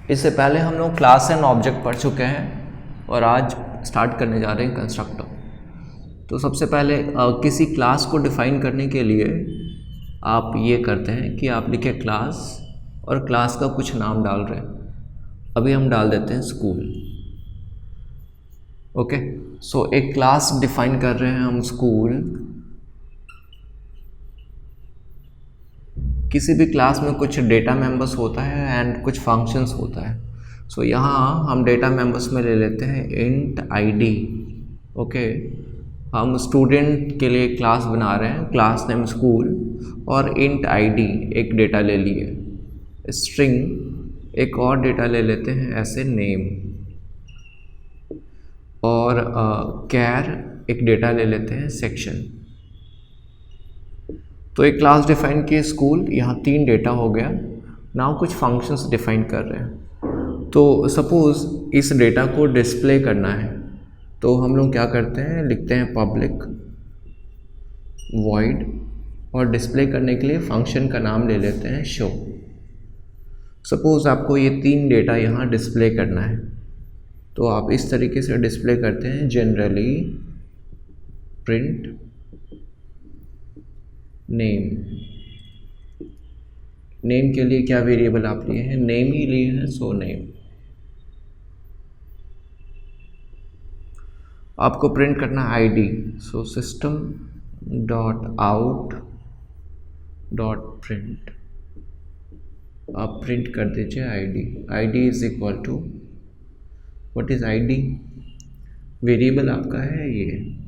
इससे पहले हम लोग क्लास एंड ऑब्जेक्ट पढ़ चुके हैं और आज स्टार्ट करने जा रहे हैं कंस्ट्रक्टर। तो सबसे पहले किसी क्लास को डिफ़ाइन करने के लिए आप ये करते हैं कि आप लिखें क्लास और क्लास का कुछ नाम डाल रहे हैं। अभी हम डाल देते हैं स्कूल। ओके, सो एक क्लास डिफ़ाइन कर रहे हैं हम स्कूल। किसी भी क्लास में कुछ डेटा मेंबर्स होता है एंड कुछ फंक्शंस होता है। सो यहाँ हम डेटा मेंबर्स में ले लेते हैं इंट आईडी। ओके, हम स्टूडेंट के लिए क्लास बना रहे हैं, क्लास नेम स्कूल, और इंट आईडी एक डेटा ले लिए। स्ट्रिंग एक और डेटा ले लेते हैं ऐसे नेम, और कैर एक डेटा ले लेते हैं सेक्शन। तो एक क्लास डिफाइन की स्कूल, यहाँ 3 डेटा हो गया। नाउ कुछ फंक्शंस डिफाइन कर रहे हैं। तो सपोज़ इस डेटा को डिस्प्ले करना है, तो हम लोग क्या करते हैं, लिखते हैं पब्लिक वॉइड, और डिस्प्ले करने के लिए फंक्शन का नाम ले लेते हैं शो। सपोज़ आपको ये 3 डेटा यहाँ डिस्प्ले करना है, तो आप इस तरीके से डिस्प्ले करते हैं, जनरली प्रिंट नेम के लिए क्या वेरिएबल आप लिए हैं, नेम ही लिए हैं, सो नेम। आपको प्रिंट करना ID, so system dot out dot print, आप प्रिंट कर दीजिए ID is equal to, what is ID, variable आपका है ये,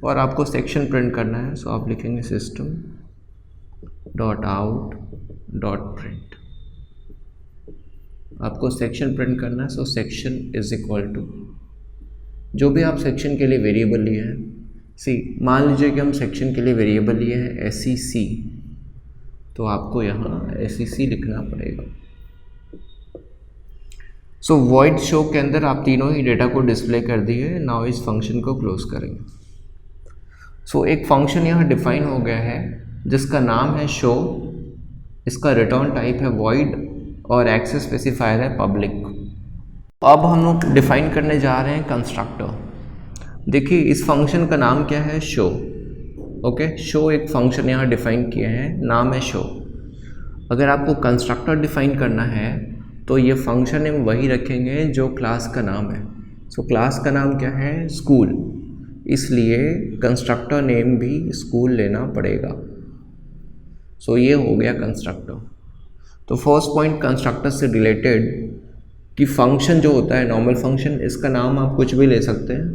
और आपको सेक्शन प्रिंट करना है, सो आप लिखेंगे system dot out dot print. आपको सेक्शन प्रिंट करना है, so section is equal to जो भी आप सेक्शन के लिए वेरिएबल लिए हैं। मान लीजिए कि हम सेक्शन के लिए वेरिएबल लिए हैं SEC, तो आपको यहाँ SEC लिखना पड़ेगा। सो वॉइड शो के अंदर आप तीनों ही डेटा को डिस्प्ले कर दिए। नाउ इस फंक्शन को क्लोज करेंगे। सो एक फंक्शन यहाँ डिफाइन हो गया है जिसका नाम है शो, इसका रिटर्न टाइप है वॉइड, और एक्सेस स्पेसिफायर है पब्लिक। अब हम लोग डिफाइन करने जा रहे हैं कंस्ट्रक्टर। देखिए इस फंक्शन का नाम क्या है, शो। ओके, शो एक फंक्शन यहाँ डिफाइन किए हैं, नाम है शो। अगर आपको कंस्ट्रक्टर डिफाइन करना है तो ये फंक्शन नेम वही रखेंगे जो क्लास का नाम है। सो क्लास का नाम क्या है, स्कूल, इसलिए कंस्ट्रक्टर नेम भी स्कूल लेना पड़ेगा। सो ये हो गया कंस्ट्रक्टर। तो फर्स्ट पॉइंट कंस्ट्रक्टर से रिलेटेड कि फंक्शन जो होता है नॉर्मल फंक्शन, इसका नाम आप कुछ भी ले सकते हैं,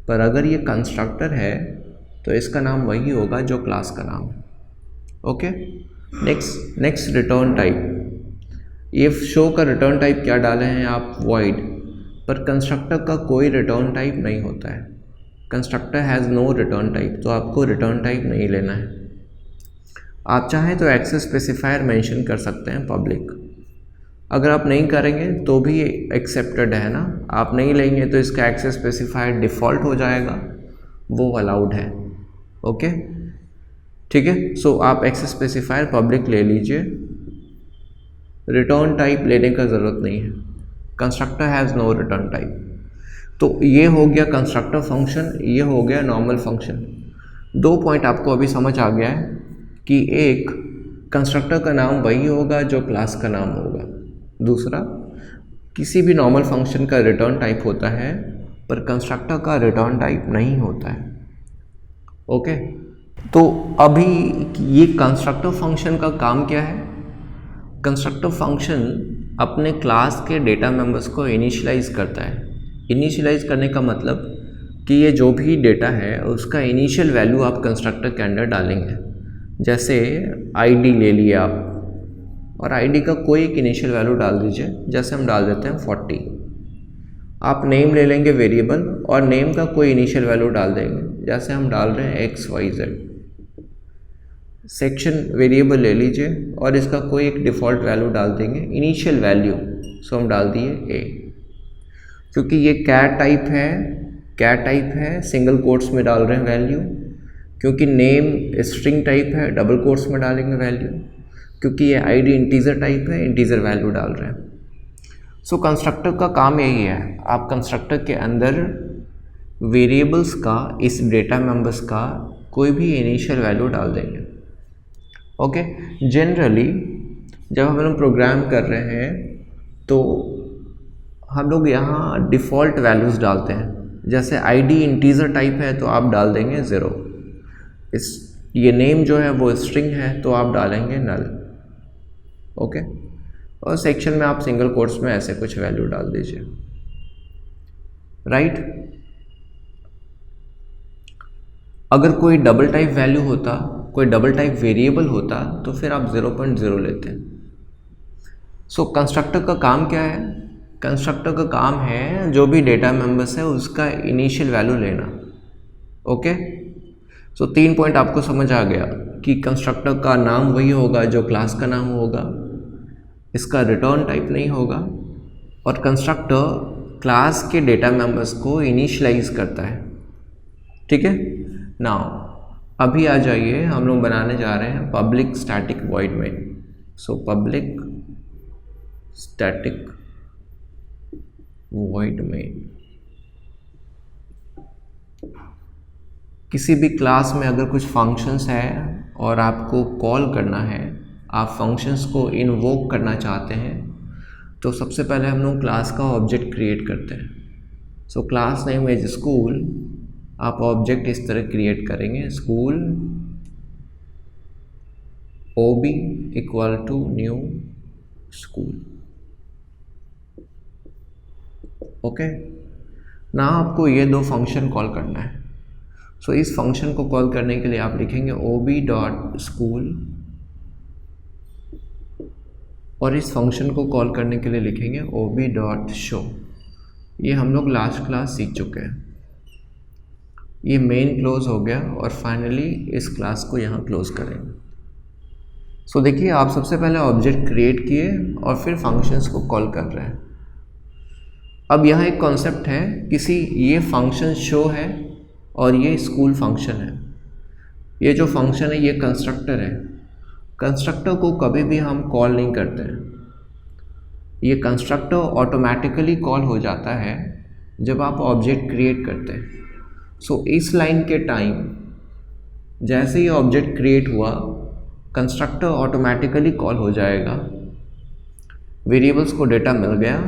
पर अगर ये कंस्ट्रक्टर है तो इसका नाम वही होगा जो क्लास का नाम है। Okay, next return type. ये शो का रिटर्न टाइप क्या डाले हैं आप, वॉइड, पर कंस्ट्रक्टर का कोई रिटर्न टाइप नहीं होता है। Constructor has no return type, तो आपको रिटर्न टाइप नहीं लेना है। आप चाहें तो एक्सेस स्पेसिफायर मेंशन कर सकते हैं पब्लिक, अगर आप नहीं करेंगे तो भी एक्सेप्टेड है ना। आप नहीं लेंगे तो इसका एक्सेस स्पेसिफायर डिफ़ॉल्ट हो जाएगा, वो अलाउड है। ओके, ठीक है। सो आप एक्सेस स्पेसिफायर पब्लिक ले लीजिए, रिटर्न टाइप लेने का ज़रूरत नहीं है। Constructor has no return type. तो ये हो गया कंस्ट्रक्टर फंक्शन, ये हो गया नॉर्मल फंक्शन। 2 पॉइंट आपको अभी समझ आ गया है कि एक, कंस्ट्रक्टर का नाम वही होगा जो क्लास का नाम होगा। दूसरा, किसी भी नॉर्मल फंक्शन का रिटर्न टाइप होता है पर कंस्ट्रक्टर का रिटर्न टाइप नहीं होता है। ओके, तो अभी ये कंस्ट्रक्टर फंक्शन का काम क्या है। कंस्ट्रक्टर फंक्शन अपने क्लास के डेटा मेंबर्स को इनिशियलाइज करता है। इनिशियलाइज करने का मतलब कि ये जो भी डेटा है उसका इनिशियल वैल्यू आप कंस्ट्रक्टर के अंदर डालेंगे। जैसे आईडी ले लिए आप, और आईडी का कोई एक इनिशियल वैल्यू डाल दीजिए, जैसे हम डाल देते हैं 40। आप नेम ले लेंगे वेरिएबल, और नेम का कोई इनिशियल वैल्यू डाल देंगे, जैसे हम डाल रहे हैं XYZ। सेक्शन वेरिएबल ले लीजिए और इसका कोई एक डिफ़ॉल्ट वैल्यू डाल देंगे, इनिशियल वैल्यू, सो हम डाल दिए A। क्योंकि ये कैर टाइप है, सिंगल कोट्स में डाल रहे हैं वैल्यू। क्योंकि नेम स्ट्रिंग टाइप है, डबल कोट्स में डालेंगे वैल्यू। क्योंकि ये आईडी इंटीजर टाइप है, इंटीजर वैल्यू डाल रहे हैं। सो कंस्ट्रक्टर का काम यही है, आप कंस्ट्रक्टर के अंदर वेरिएबल्स का, इस डेटा मेंबर्स का कोई भी इनिशियल वैल्यू डाल देंगे। ओके, जनरली जब हम लोग प्रोग्राम कर रहे हैं तो हम लोग यहाँ डिफ़ॉल्ट वैल्यूज़ डालते हैं। जैसे आईडी इंटीजर टाइप है तो आप डाल देंगे 0, ये नेम जो है वो स्ट्रिंग है तो आप डालेंगे नल। ओके, और सेक्शन में आप सिंगल कोट्स में ऐसे कुछ वैल्यू डाल दीजिए, राइट। अगर कोई डबल टाइप वैल्यू होता, कोई डबल टाइप वेरिएबल होता तो फिर आप 0.0 लेते हैं। सो कंस्ट्रक्टर का काम क्या है? कंस्ट्रक्टर का काम है जो भी डेटा मेंबर्स है उसका इनिशियल वैल्यू लेना। ओके, सो 3 पॉइंट आपको समझ आ गया कि कंस्ट्रक्टर का नाम वही होगा जो क्लास का नाम होगा, इसका रिटर्न टाइप नहीं होगा, और कंस्ट्रक्टर क्लास के डेटा मेंबर्स को इनिशियलाइज करता है। ठीक है, नाउ अभी आ जाइए, हम लोग बनाने जा रहे हैं public static void main. So public static void main, किसी भी क्लास में अगर कुछ फंक्शंस है और आपको कॉल करना है, आप फंक्शंस को इन्वोक करना चाहते हैं, तो सबसे पहले हम लोग क्लास का ऑब्जेक्ट क्रिएट करते हैं। So class name is school, आप ऑब्जेक्ट इस तरह क्रिएट करेंगे, school OB equal to new school. Okay, ना आपको ये दो फंक्शन कॉल करना है। सो इस फंक्शन को कॉल करने के लिए आप लिखेंगे OB.school, और इस फंक्शन को कॉल करने के लिए लिखेंगे OB.show। ये हम लोग लास्ट क्लास सीख चुके हैं। ये मेन क्लोज हो गया और फाइनली इस क्लास को यहाँ क्लोज करेंगे। सो देखिए, आप सबसे पहले ऑब्जेक्ट क्रिएट किए और फिर फंक्शंस को कॉल कर रहे हैं। अब यहाँ एक कॉन्सेप्ट है, किसी ये फंक्शन शो है और ये स्कूल फंक्शन है। ये जो फंक्शन है ये कंस्ट्रक्टर है। कंस्ट्रक्टर को कभी भी हम कॉल नहीं करते हैं, ये कंस्ट्रक्टर ऑटोमेटिकली कॉल हो जाता है जब आप ऑब्जेक्ट क्रिएट करते हैं। सो इस लाइन के टाइम जैसे ही ऑब्जेक्ट क्रिएट हुआ, कंस्ट्रक्टर ऑटोमेटिकली कॉल हो जाएगा, वेरिएबल्स को डेटा मिल गया,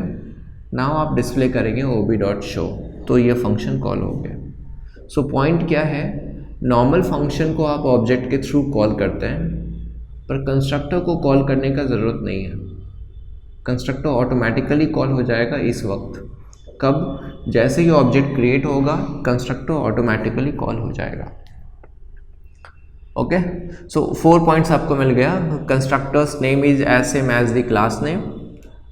नाउ आप डिस्प्ले करेंगे OB.show, तो ये फंक्शन कॉल हो गया। सो पॉइंट क्या है, नॉर्मल फंक्शन को आप ऑब्जेक्ट के थ्रू कॉल करते हैं, पर कंस्ट्रक्टर को कॉल करने का ज़रूरत नहीं है। कंस्ट्रक्टर ऑटोमेटिकली कॉल हो जाएगा इस वक्त, कब? जैसे ही ऑब्जेक्ट क्रिएट होगा कंस्ट्रक्टर ऑटोमेटिकली कॉल हो जाएगा। ओके, सो 4 पॉइंट्स आपको मिल गया। Constructors name is as same as the class name,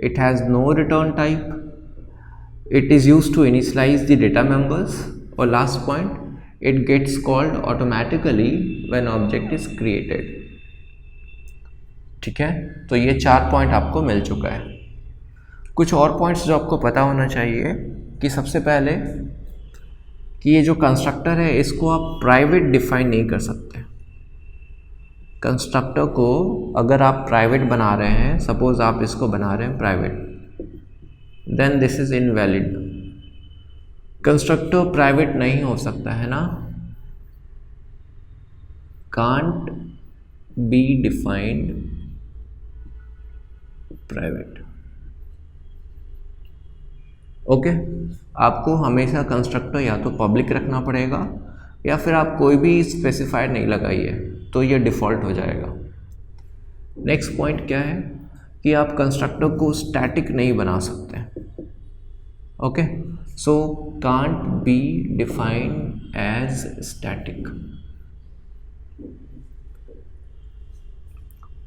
it has no return type, it is used to initialise the data members, और last point, it gets called automatically when object is created. ठीक है, तो ये 4 point आपको मिल चुका है। कुछ और पॉइंट्स जो आपको पता होना चाहिए कि सबसे पहले कि ये जो कंस्ट्रक्टर है इसको आप प्राइवेट डिफाइन नहीं कर सकते। कंस्ट्रक्टर को अगर आप प्राइवेट बना रहे हैं, सपोज आप इसको बना रहे हैं private, then this is invalid. Constructor private नहीं हो सकता है ना, can't be defined private. Okay, आपको हमेशा कंस्ट्रक्टर या तो पब्लिक रखना पड़ेगा या फिर आप कोई भी स्पेसिफायर नहीं लगाइए तो ये डिफ़ॉल्ट हो जाएगा। नेक्स्ट पॉइंट क्या है कि आप कंस्ट्रक्टर को स्टैटिक नहीं बना सकते। Okay, so can't be defined as static.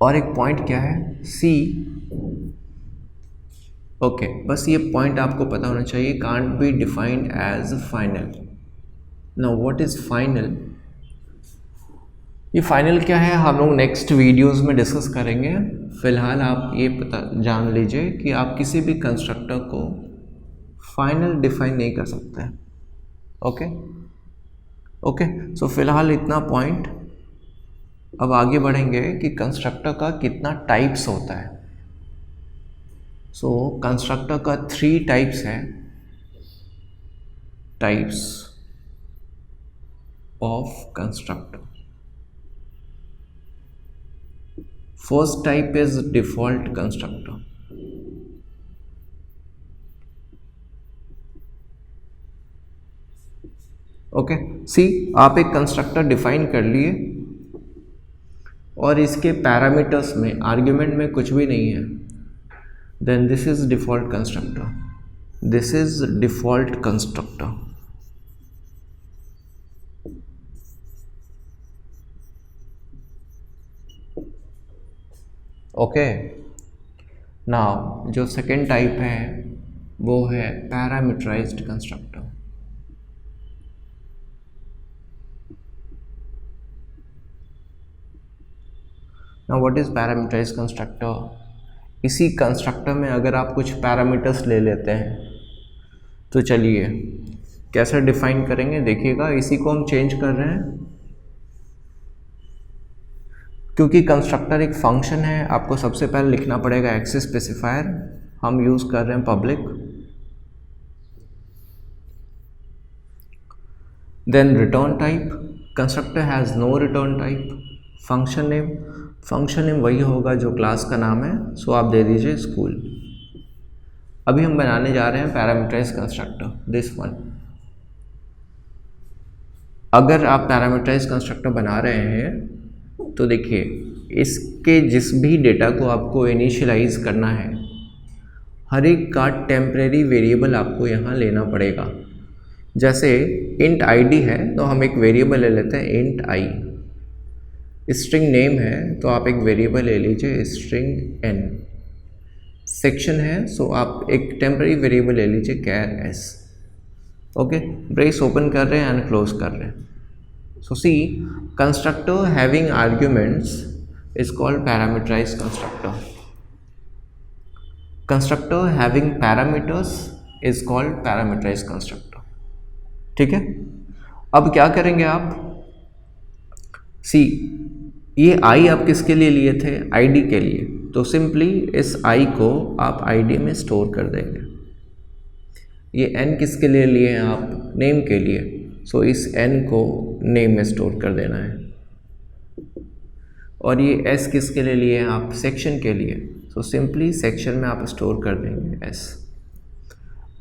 और एक पॉइंट क्या है, सी। ओके, बस ये पॉइंट आपको पता होना चाहिए, can't be defined as final. Now what is final? ये फाइनल क्या है हम लोग नेक्स्ट वीडियोस में डिस्कस करेंगे। फिलहाल आप ये पता जान लीजिए कि आप किसी भी कंस्ट्रक्टर को फाइनल डिफाइन नहीं कर सकते। ओके, सो फिलहाल इतना पॉइंट। अब आगे बढ़ेंगे कि कंस्ट्रक्टर का कितना टाइप्स होता है। सो कंस्ट्रक्टर का 3 टाइप्स है, types of constructor. First type is default constructor. Okay, see आप एक कंस्ट्रक्टर डिफाइन कर लिए और इसके पैरामीटर्स में, आर्ग्यूमेंट में कुछ भी नहीं है, then this is default constructor. This is default constructor. Okay, now जो सेकेंड टाइप है वो है parameterized constructor. Now what is parameterised constructor? इसी कंस्ट्रक्टर में अगर आप कुछ पैरामीटर्स ले लेते हैं तो चलिए कैसे डिफाइन करेंगे देखिएगा। इसी को हम चेंज कर रहे हैं क्योंकि कंस्ट्रक्टर एक फंक्शन है, आपको सबसे पहले लिखना पड़ेगा एक्सेस स्पेसिफायर। हम यूज़ कर रहे हैं public. Then return type, constructor has no return type. Function name, function name वही होगा जो क्लास का नाम है, सो आप दे दीजिए स्कूल। अभी हम बनाने जा रहे हैं पैरामीटराइज्ड कंस्ट्रक्टर, दिस वन। अगर आप पैरामीटराइज्ड कंस्ट्रक्टर बना रहे हैं तो देखिए इसके जिस भी डेटा को आपको इनिशियलाइज करना है, हर एक का टेम्परेरी वेरिएबल आपको यहाँ लेना पड़ेगा। जैसे इंट आईडी है तो हम एक वेरिएबल ले लेते हैं इंट आई। स्ट्रिंग नेम है तो आप एक वेरिएबल ले लीजिए स्ट्रिंग एन। सेक्शन है सो आप एक टेम्परेरी वेरिएबल ले लीजिए char s. Okay, brace open कर रहे हैं एंड क्लोज कर रहे हैं। So see, constructor having arguments is called parameterised constructor. Constructor having parameters is called parameterised constructor. ठीक है, अब क्या करेंगे आप? सी, ये आई आप किसके लिए लिए थे? आईडी के लिए। तो सिंपली इस आई को आप आईडी में स्टोर कर देंगे। ये एन किसके लिए लिए हैं आप? नेम के लिए। सो इस एन को नेम में स्टोर कर देना है। और ये एस किसके लिए लिए हैं आप? सेक्शन के लिए। सो सिंपली सेक्शन में आप स्टोर कर देंगे एस।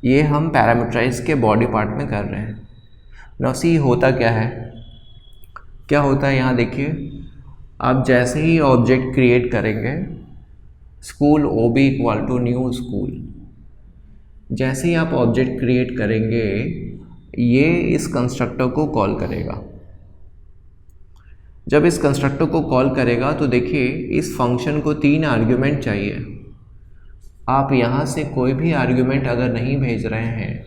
ये हम पैरामीटराइज के बॉडी पार्ट में कर रहे हैं। नाउ सी, होता क्या है, क्या होता है यहाँ देखिए। आप जैसे ही ऑब्जेक्ट क्रिएट करेंगे, school OB equal to new school, जैसे ही आप ऑब्जेक्ट क्रिएट करेंगे ये इस कंस्ट्रक्टर को कॉल करेगा। जब इस कंस्ट्रक्टर को कॉल करेगा तो देखिए इस फंक्शन को 3 आर्ग्यूमेंट चाहिए। आप यहाँ से कोई भी आर्ग्यूमेंट अगर नहीं भेज रहे हैं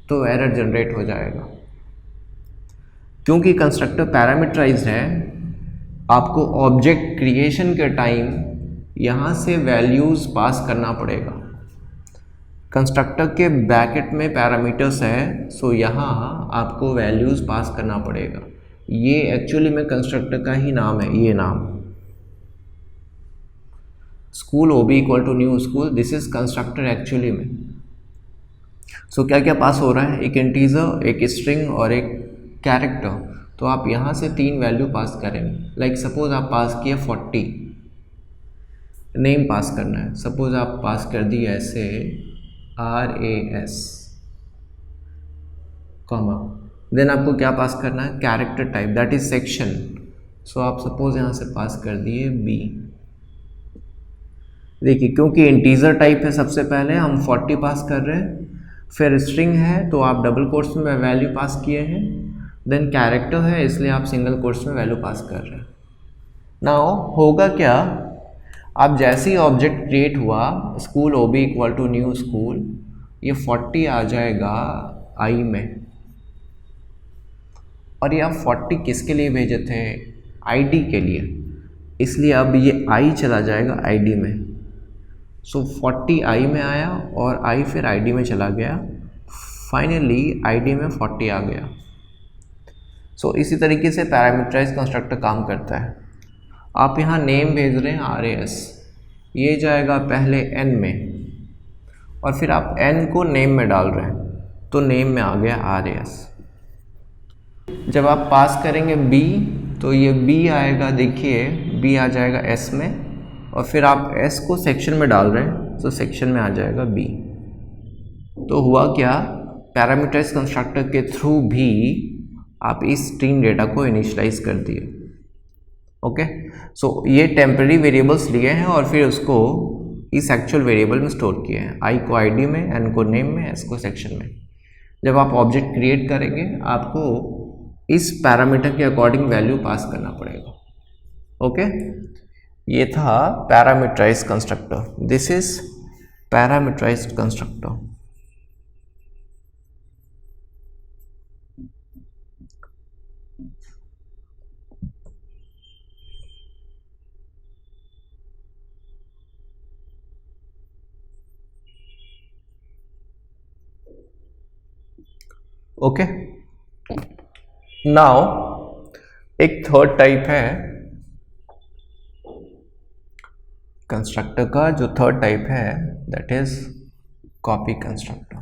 तो एरर जनरेट हो जाएगा। क्योंकि कंस्ट्रक्टर पैरामीटराइज्ड है, आपको ऑब्जेक्ट क्रिएशन के टाइम यहाँ से वैल्यूज़ पास करना पड़ेगा। कंस्ट्रक्टर के ब्रैकेट में पैरामीटर्स है, सो यहाँ आपको वैल्यूज़ पास करना पड़ेगा। ये एक्चुअली में कंस्ट्रक्टर का ही नाम है, ये नाम school OB equal to new school, this is constructor actually में। सो क्या क्या पास हो रहा है? एक इंटीजर, एक स्ट्रिंग और एक कैरेक्टर। तो आप यहाँ से 3 वैल्यू पास करेंगे। लाइक सपोज आप पास किए 40, नेम पास करना है। सपोज आप पास कर दिए ऐसे RAS, कॉमा, देन आपको क्या पास करना है? Character type, that is section. So आप सपोज यहाँ से पास कर दिए B। देखिए क्योंकि इंटीजर टाइप है, सबसे पहले हम 40 पास कर रहे हैं, फिर स्ट्रिंग है तो आप डबल कोट्स में वैल्यू पास किए हैं, देन कैरेक्टर है इसलिए आप सिंगल कोट्स में वैल्यू पास कर रहे हैं। नाउ होगा क्या, आप जैसे ही ऑब्जेक्ट क्रिएट हुआ school OB equal to new school, ये 40 आ जाएगा आई में। और ये आप 40 किसके लिए भेजे थे? आईडी के लिए, इसलिए अब ये आई चला जाएगा आईडी में। सो 40 आई में आया और आई फिर आईडी में चला गया, फाइनली आईडी में 40 आ गया। सो इसी तरीके से पैरामीटराइज्ड कंस्ट्रक्टर काम करता है। आप यहाँ नेम भेज रहे हैं RAS, ये जाएगा पहले n में और फिर आप n को नेम में डाल रहे हैं तो नेम में आ गया RAS। जब आप पास करेंगे b तो ये b आएगा, देखिए b आ जाएगा s में और फिर आप s को सेक्शन में डाल रहे हैं तो सेक्शन में आ जाएगा b। तो हुआ क्या, पैरामीटराइज कंस्ट्रक्टर के थ्रू भी आप इस स्ट्रिंग डेटा को इनिशियलाइज कर दिए। ओके, सो ये टेम्पररी वेरिएबल्स लिए हैं और फिर उसको इस एक्चुअल वेरिएबल में स्टोर किए हैं, i को id में, n को नेम में, s को सेक्शन में। जब आप ऑब्जेक्ट क्रिएट करेंगे आपको इस पैरामीटर के अकॉर्डिंग वैल्यू पास करना पड़ेगा। ओके, ये था parameterised constructor, this is parameterised constructor. Okay, now एक थर्ड टाइप है कंस्ट्रक्टर का, जो थर्ड टाइप है that is copy constructor.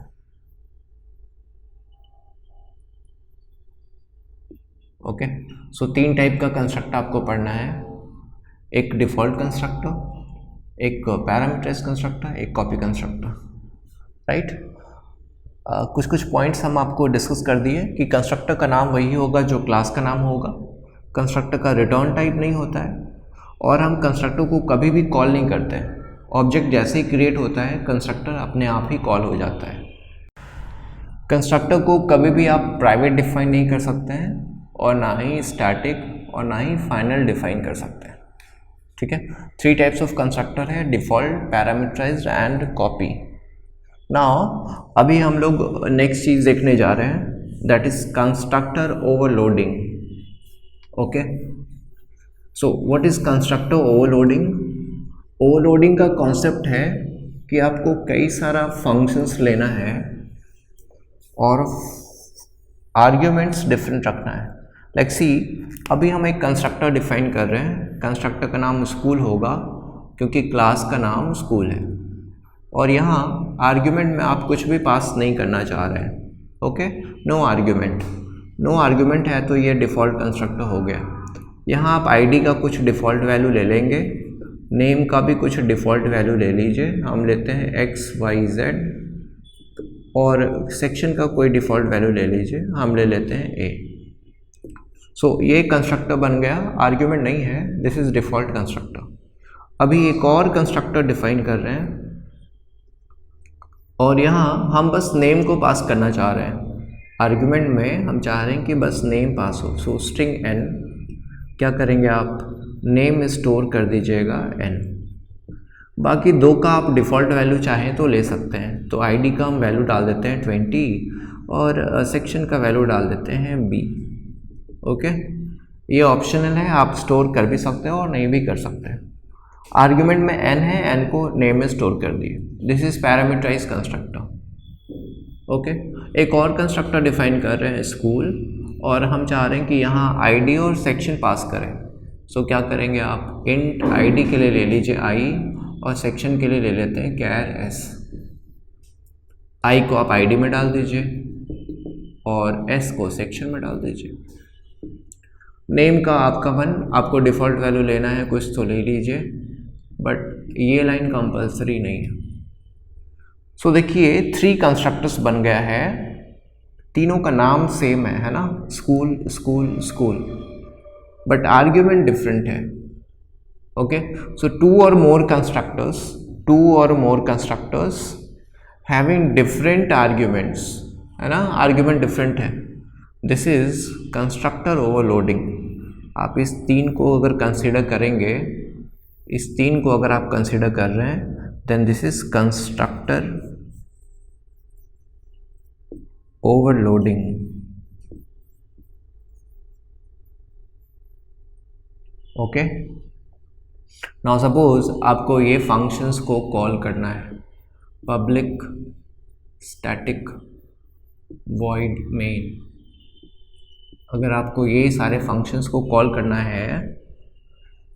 Okay, so तीन टाइप का कंस्ट्रक्टर आपको पढ़ना है, एक डिफॉल्ट कंस्ट्रक्टर, एक पैरामीटराइज्ड कंस्ट्रक्टर, एक कॉपी कंस्ट्रक्टर, राइट। कुछ कुछ पॉइंट्स हम आपको डिस्कस कर दिए कि कंस्ट्रक्टर का नाम वही होगा जो क्लास का नाम होगा, कंस्ट्रक्टर का रिटर्न टाइप नहीं होता है और हम कंस्ट्रक्टर को कभी भी कॉल नहीं करते हैं। ऑब्जेक्ट जैसे ही क्रिएट होता है कंस्ट्रक्टर अपने आप ही कॉल हो जाता है। कंस्ट्रक्टर को कभी भी आप प्राइवेट डिफाइन नहीं कर सकते हैं और ना ही स्टैटिक और ना ही फाइनल डिफाइन कर सकते हैं, ठीक है। थ्री टाइप्स ऑफ कंस्ट्रक्टर है, default, parameterized and copy. Now अभी हम लोग नेक्स्ट चीज़ देखने जा रहे हैं that is constructor overloading. Okay, so what is constructor overloading? Overloading का कॉन्सेप्ट है कि आपको कई सारा फंक्शंस लेना है और आर्ग्यूमेंट्स डिफरेंट रखना है। लाइक सी, अभी हम एक कंस्ट्रक्टर डिफाइन कर रहे हैं, कंस्ट्रक्टर का नाम स्कूल होगा क्योंकि क्लास का नाम स्कूल है और यहाँ आर्ग्यूमेंट में आप कुछ भी पास नहीं करना चाह रहे हैं। Okay, no argument, no argument है तो ये डिफ़ॉल्ट कंस्ट्रक्टर हो गया। यहाँ आप आईडी का कुछ डिफ़ॉल्ट वैल्यू ले लेंगे, नेम का भी कुछ डिफ़ॉल्ट वैल्यू ले लीजिए, हम लेते हैं XYZ, और सेक्शन का कोई डिफ़ॉल्ट वैल्यू ले लीजिए, हम ले लेते हैं A। सो ये कंस्ट्रक्टर बन गया, आर्ग्यूमेंट नहीं है, दिस इज़ डिफ़ॉल्ट कंस्ट्रक्टर। अभी एक और कंस्ट्रक्टर डिफाइन कर रहे हैं और यहाँ हम बस नेम को पास करना चाह रहे हैं। आर्गुमेंट में हम चाह रहे हैं कि बस नेम पास हो, सो स्ट्रिंग n, क्या करेंगे आप, नेम में स्टोर कर दीजिएगा n। बाकी दो का आप डिफ़ॉल्ट वैल्यू चाहें तो ले सकते हैं, तो आईडी का हम वैल्यू डाल देते हैं 20 और सेक्शन का वैल्यू डाल देते हैं b। ओके, ये ऑप्शनल है, आप स्टोर कर भी सकते हो और नहीं भी कर सकते हैं। आर्ग्यूमेंट में n है, n को नेम में स्टोर कर दिए, this is parameterize constructor. Okay, एक और कंस्ट्रक्टर डिफाइन कर रहे हैं स्कूल और हम चाह रहे हैं कि यहाँ आईडी और सेक्शन पास करें। सो क्या करेंगे आप, इंट आईडी के लिए ले लीजिए i और सेक्शन के लिए ले लेते हैं कैर s। i को आप आईडी में डाल दीजिए और s को सेक्शन में डाल दीजिए। नेम का आपका आपको डिफ़ॉल्ट वैल्यू लेना है कुछ तो ले लीजिए, बट ये लाइन कंपलसरी नहीं है। सो देखिए 3 कंस्ट्रक्टर्स बन गया है, तीनों का नाम सेम है ना, school school school, but argument different है। Okay, so 2 or more constructors having different arguments, है ना, आर्ग्यूमेंट डिफरेंट है, दिस इज कंस्ट्रक्टर ओवरलोडिंग। आप इस 3 को अगर कंसिडर करेंगे, इस 3 को अगर आप कंसिडर कर रहे हैं, then this is constructor overloading. Okay, now suppose आपको ये फंक्शंस को कॉल करना है, पब्लिक स्टैटिक वॉइड मेन। अगर आपको ये सारे फंक्शंस को कॉल करना है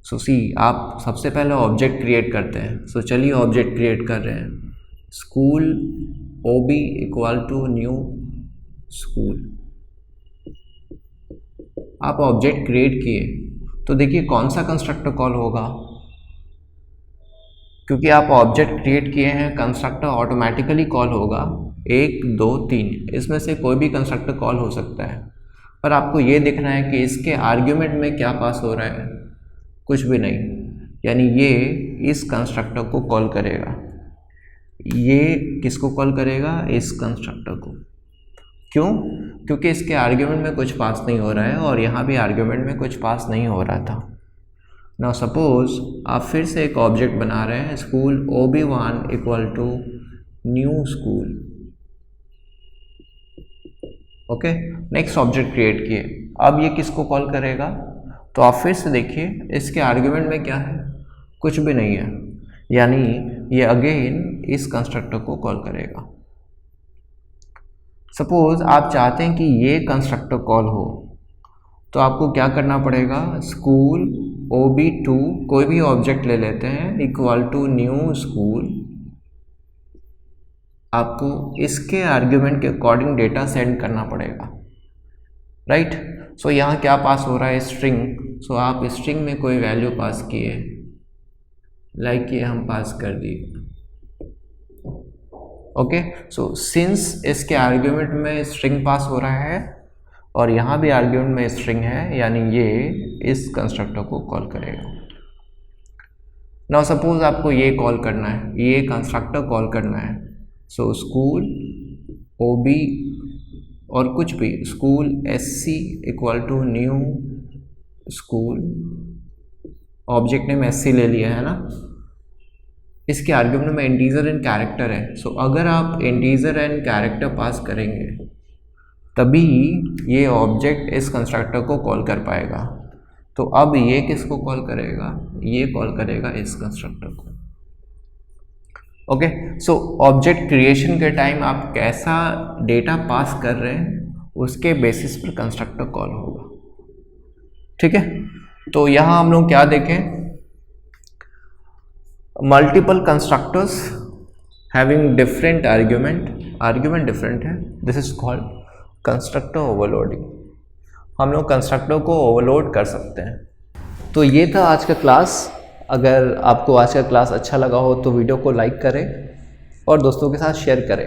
सो सी आप सबसे पहले ऑब्जेक्ट क्रिएट करते हैं। सो चलिए ऑब्जेक्ट क्रिएट कर रहे हैं। School OB equal to new school. आप ऑब्जेक्ट क्रिएट किए तो देखिए कौन सा कंस्ट्रक्टर कॉल होगा, क्योंकि आप ऑब्जेक्ट क्रिएट किए हैं कंस्ट्रक्टर ऑटोमेटिकली कॉल होगा 1 2 3, इसमें से कोई भी कंस्ट्रक्टर कॉल हो सकता है। पर आपको ये देखना है कि इसके आर्ग्यूमेंट में क्या पास हो रहा है, कुछ भी नहीं, यानी ये इस कंस्ट्रक्टर को कॉल करेगा। ये किसको कॉल करेगा? इस कंस्ट्रक्टर को। क्यों? क्योंकि इसके आर्ग्यूमेंट में कुछ पास नहीं हो रहा है और यहाँ भी आर्ग्यूमेंट में कुछ पास नहीं हो रहा था। नाउ सपोज आप फिर से एक ऑब्जेक्ट बना रहे हैं, school OB1 equal to new school. Okay, next object create किए। अब ये किसको कॉल करेगा? तो आप फिर से देखिए इसके आर्ग्यूमेंट में क्या है, कुछ भी नहीं है, यानी ये अगेन इस कंस्ट्रक्टर को कॉल करेगा। सपोज आप चाहते हैं कि ये कंस्ट्रक्टर कॉल हो, तो आपको क्या करना पड़ेगा? स्कूल OB2 कोई भी ऑब्जेक्ट ले लेते हैं इक्वल टू न्यू स्कूल। आपको इसके आर्ग्यूमेंट के अकॉर्डिंग डेटा सेंड करना पड़ेगा, राइट। सो यहाँ क्या पास हो रहा है? स्ट्रिंग। सो आप स्ट्रिंग में कोई वैल्यू पास किए, लाइक ये हम पास कर दिए। ओके, सो सिंस इसके आर्ग्यूमेंट में स्ट्रिंग पास हो रहा है और यहाँ भी आर्ग्यूमेंट में स्ट्रिंग है, यानी ये इस कंस्ट्रक्टर को कॉल करेगा। नाउ सपोज आपको ये कॉल करना है, ये कंस्ट्रक्टर कॉल करना है। सो स्कूल OB और कुछ भी, school SC equal to new school. Object ने SC ले लिया है ना, इसके आर्ग्यूमेंट में इंटीजर एंड कैरेक्टर है। सो अगर आप इंटीजर एंड कैरेक्टर पास करेंगे तभी ये ऑब्जेक्ट इस कंस्ट्रक्टर को कॉल कर पाएगा। तो अब ये किसको कॉल करेगा? ये कॉल करेगा इस कंस्ट्रक्टर को। ओके, सो ऑब्जेक्ट क्रिएशन के टाइम आप कैसा डेटा पास कर रहे हैं उसके बेसिस पर कंस्ट्रक्टर कॉल होगा, ठीक है। तो यहाँ हम लोग क्या देखें? Multiple constructors having different argument different है, this is called constructor overloading. हम लोग कंस्ट्रक्टर को ओवरलोड कर सकते हैं। तो ये था आज का क्लास। अगर आपको आज का क्लास अच्छा लगा हो तो वीडियो को लाइक करें और दोस्तों के साथ शेयर करें।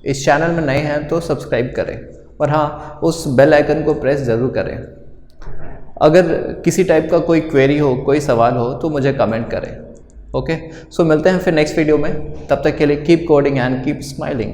इस चैनल में नए हैं तो सब्सक्राइब करें और हाँ, उस बेल आइकन को प्रेस ज़रूर करें। अगर किसी टाइप का कोई क्वेरी हो, कोई सवाल हो तो मुझे कमेंट करें। ओके, सो मिलते हैं फिर नेक्स्ट वीडियो में। तब तक के लिए keep coding and keep smiling.